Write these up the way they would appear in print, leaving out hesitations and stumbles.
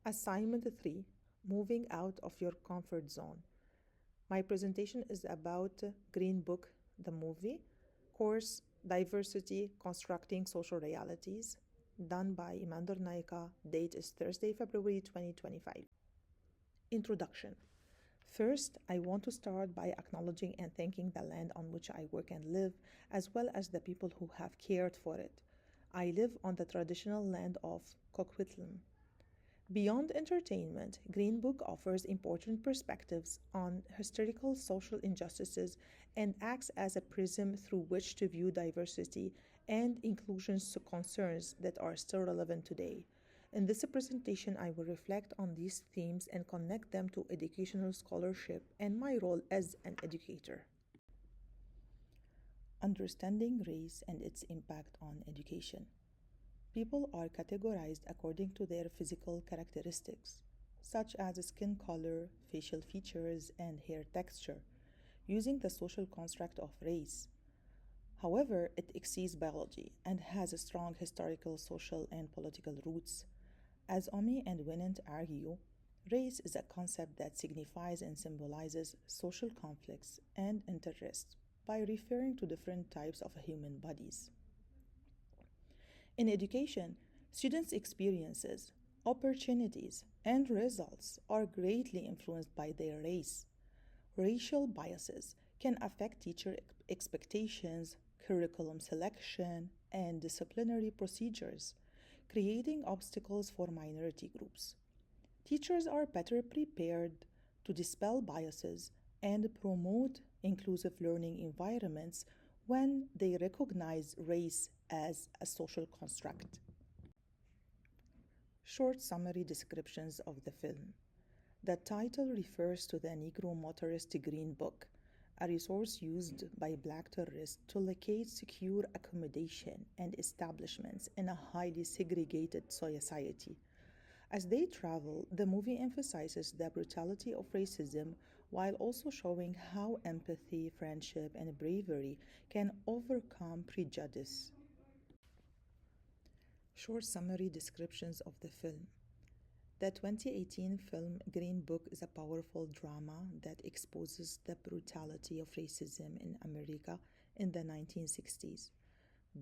Assignment 3, Moving Out of Your Comfort Zone. My presentation is about Green Book, the movie, course Diversity Constructing Social Realities, done by Imandur Naika. Date is Thursday, February 2025. Introduction. First, I want to start by acknowledging and thanking the land on which I work and live, as well as the people who have cared for it. I live on the traditional land of Coquitlam. Beyond entertainment, Green Book offers important perspectives on historical social injustices and acts as a prism through which to view diversity and inclusion concerns that are still relevant today. In this presentation, I will reflect on these themes and connect them to educational scholarship and my role as an educator. Understanding race and its impact on education. People are categorized according to their physical characteristics, such as skin color, facial features, and hair texture, using the social construct of race. However, it exceeds biology and has strong historical, social, and political roots. As Omi and Winant argue, race is a concept that signifies and symbolizes social conflicts and interests by referring to different types of human bodies. In education, students' experiences, opportunities, and results are greatly influenced by their race. Racial biases can affect teacher expectations, curriculum selection, and disciplinary procedures, creating obstacles for minority groups. Teachers are better prepared to dispel biases and promote inclusive learning environments when they recognize race as a social construct. Short summary descriptions of the film. The title refers to the Negro Motorist Green Book, a resource used by Black tourists to locate secure accommodation and establishments in a highly segregated society. As they travel, the movie emphasizes the brutality of racism while also showing how empathy, friendship, and bravery can overcome prejudice. Short summary descriptions of the film. The 2018 film Green Book is a powerful drama that exposes the brutality of racism in America in the 1960s.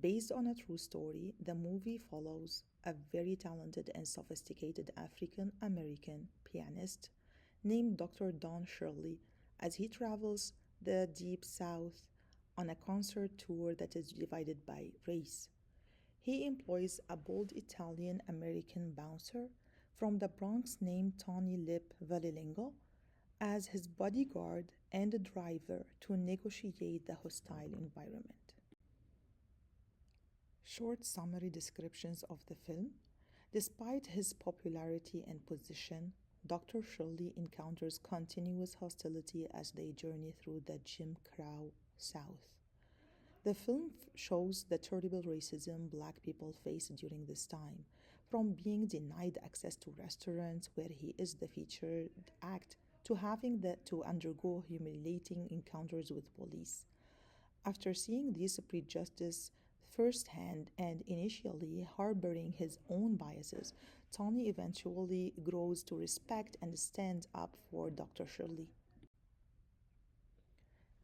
Based on a true story, the movie follows a very talented and sophisticated African American pianist named Dr. Don Shirley as he travels the Deep South on a concert tour that is divided by race. He employs a bold Italian American bouncer from the Bronx named Tony Lip Valilingo as his bodyguard and driver to negotiate the hostile environment. Short summary descriptions of the film. Despite his popularity and position, Dr. Shirley encounters continuous hostility as they journey through the Jim Crow South. The film shows the terrible racism Black people face during this time, from being denied access to restaurants where he is the featured act to having to undergo humiliating encounters with police. After seeing these prejudices firsthand and initially harboring his own biases, Tony eventually grows to respect and stand up for Dr. Shirley.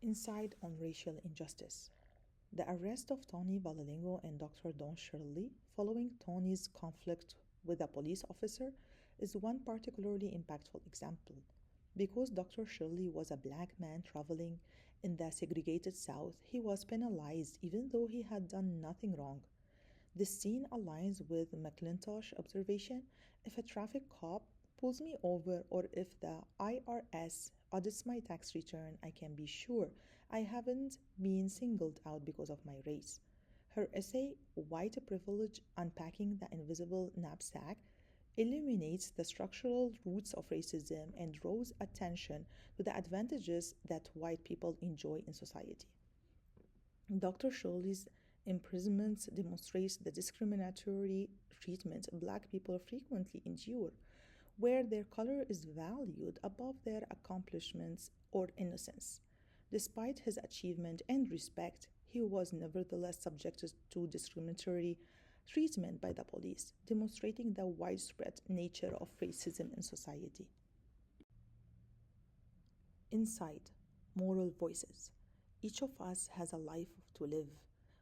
Insight on racial injustice. The arrest of Tony Valilingo and Dr. Don Shirley following Tony's conflict with a police officer is one particularly impactful example. Because Dr. Shirley was a Black man traveling in the segregated South, he was penalized even though he had done nothing wrong. This scene aligns with McClintosh's observation: if a traffic cop pulls me over or if the IRS audits my tax return, I can be sure I haven't been singled out because of my race. Her essay, White Privilege Unpacking the Invisible Knapsack, illuminates the structural roots of racism and draws attention to the advantages that white people enjoy in society. Dr. Shirley's imprisonment demonstrates the discriminatory treatment Black people frequently endure, where their color is valued above their accomplishments or innocence. Despite his achievement and respect, he was nevertheless subjected to discriminatory treatment by the police, demonstrating the widespread nature of racism in society. Inside, moral voices. Each of us has a life to live.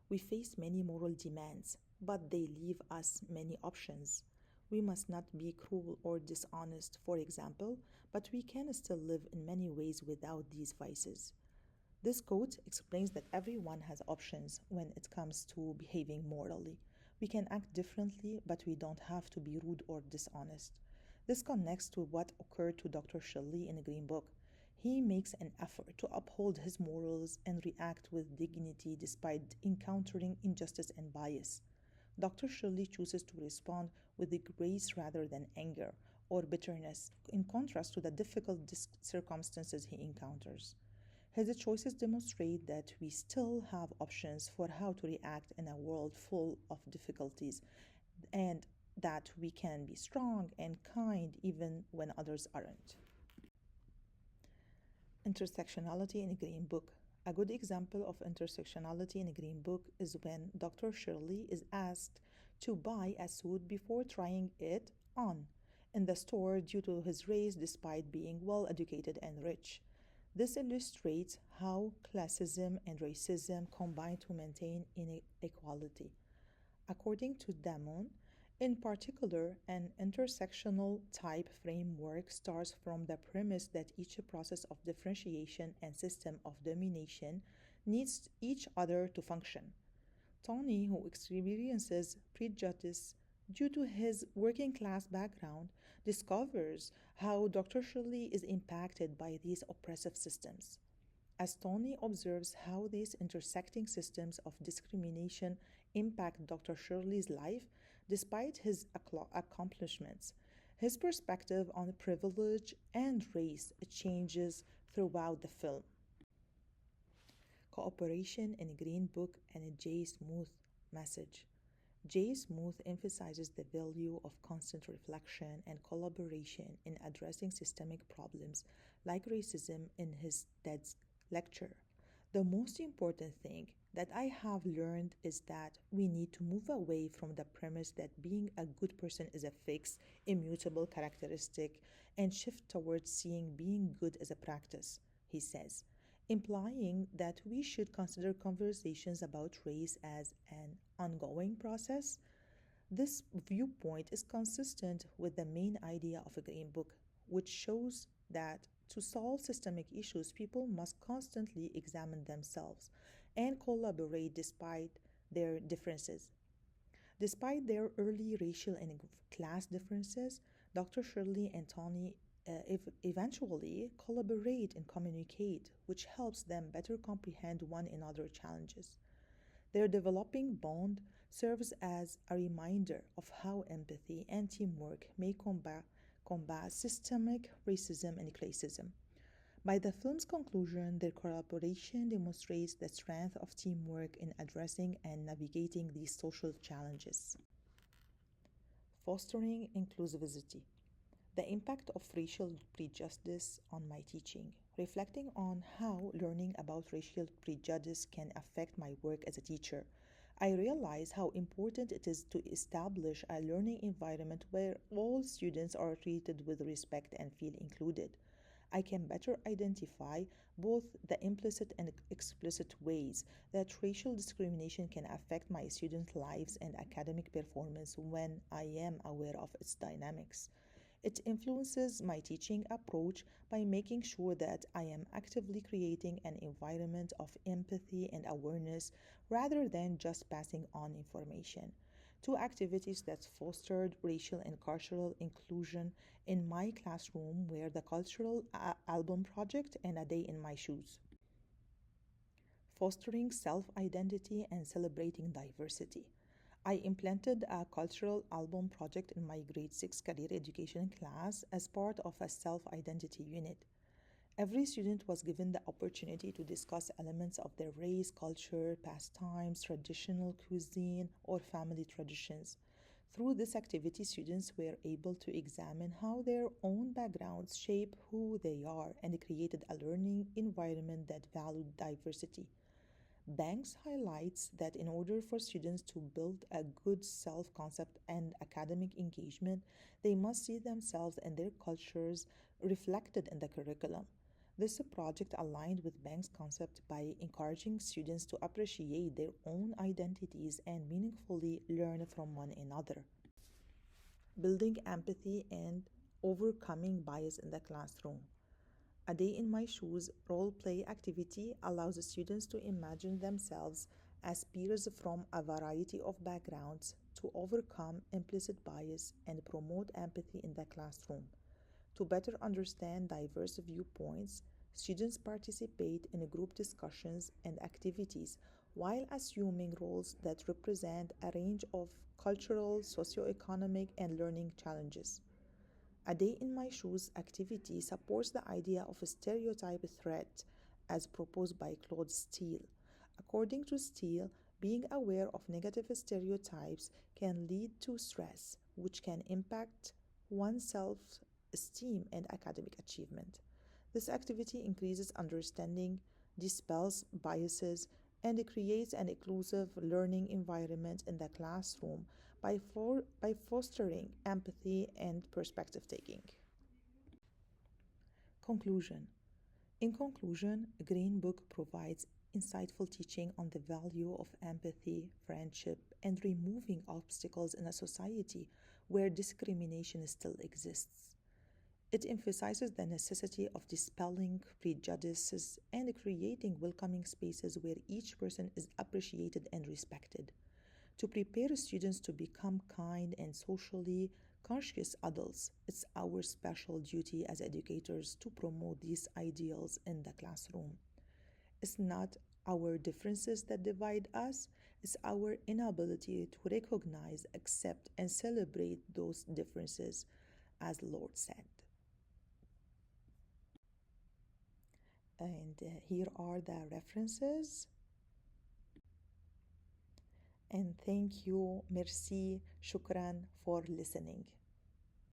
We face many moral demands, but they leave us many options. We must not be cruel or dishonest, for example, but we can still live in many ways without these vices. This quote explains that everyone has options when it comes to behaving morally. We can act differently, but we don't have to be rude or dishonest. This connects to what occurred to Dr. Shelley in the Green Book. He makes an effort to uphold his morals and react with dignity despite encountering injustice and bias. Dr. Shirley chooses to respond with grace rather than anger or bitterness, in contrast to the difficult circumstances he encounters. His choices demonstrate that we still have options for how to react in a world full of difficulties and that we can be strong and kind even when others aren't. Intersectionality in a Green Book. A good example of intersectionality in a Green Book is when Dr. Shirley is asked to buy a suit before trying it on in the store due to his race despite being well educated and rich. This illustrates how classism and racism combine to maintain inequality. According to Damon, in particular, an intersectional type framework starts from the premise that each process of differentiation and system of domination needs each other to function. Tony, who experiences prejudice due to his working class background, discovers how Dr. Shirley is impacted by these oppressive systems. As Tony observes how these intersecting systems of discrimination impact Dr. Shirley's life, despite his accomplishments, his perspective on privilege and race changes throughout the film. Cooperation in a Green Book and a J. Smoot message. J. Smoot emphasizes the value of constant reflection and collaboration in addressing systemic problems like racism in his TED lecture. The most important thing that I have learned is that we need to move away from the premise that being a good person is a fixed, immutable characteristic and shift towards seeing being good as a practice, he says, implying that we should consider conversations about race as an ongoing process. This viewpoint is consistent with the main idea of a Green Book, which shows that to solve systemic issues, people must constantly examine themselves and collaborate despite their differences. Despite their early racial and class differences, Dr. Shirley and Tony eventually collaborate and communicate, which helps them better comprehend one another's challenges. Their developing bond serves as a reminder of how empathy and teamwork may combat systemic racism and classism. By the film's conclusion, their collaboration demonstrates the strength of teamwork in addressing and navigating these social challenges. Fostering inclusivity. The impact of racial prejudice on my teaching. Reflecting on how learning about racial prejudice can affect my work as a teacher, I realize how important it is to establish a learning environment where all students are treated with respect and feel included. I can better identify both the implicit and explicit ways that racial discrimination can affect my students' lives and academic performance when I am aware of its dynamics. It influences my teaching approach by making sure that I am actively creating an environment of empathy and awareness rather than just passing on information. Two activities that fostered racial and cultural inclusion in my classroom were the cultural album project and a day in my shoes. Fostering self identity and celebrating diversity. I implemented a cultural album project in my grade 6 career education class as part of a self identity unit. Every student was given the opportunity to discuss elements of their race, culture, pastimes, traditional cuisine, or family traditions. Through this activity, students were able to examine how their own backgrounds shape who they are and created a learning environment that valued diversity. Banks highlights that in order for students to build a good self concept and academic engagement, they must see themselves and their cultures reflected in the curriculum. This project aligned with Banks' concept by encouraging students to appreciate their own identities and meaningfully learn from one another. Building empathy and overcoming bias in the classroom. A day in my shoes role play activity allows the students to imagine themselves as peers from a variety of backgrounds to overcome implicit bias and promote empathy in the classroom. To better understand diverse viewpoints, students participate in group discussions and activities while assuming roles that represent a range of cultural, socioeconomic, and learning challenges. A Day in My Shoes activity supports the idea of a stereotype threat as proposed by Claude Steele. According to Steele, being aware of negative stereotypes can lead to stress, which can impact one's self esteem and academic achievement. This activity increases understanding, dispels biases, and creates an inclusive learning environment in the classroom by fostering empathy and perspective taking. Conclusion. In conclusion, Green Book provides insightful teaching on the value of empathy, friendship, and removing obstacles in a society where discrimination still exists. It emphasizes the necessity of dispelling prejudices and creating welcoming spaces where each person is appreciated and respected. To prepare students to become kind and socially conscious adults, it's our special duty as educators to promote these ideals in the classroom. It's not our differences that divide us, it's our inability to recognize, accept, and celebrate those differences, as the Lord said. And here are the references. And thank you, merci, shukran for listening.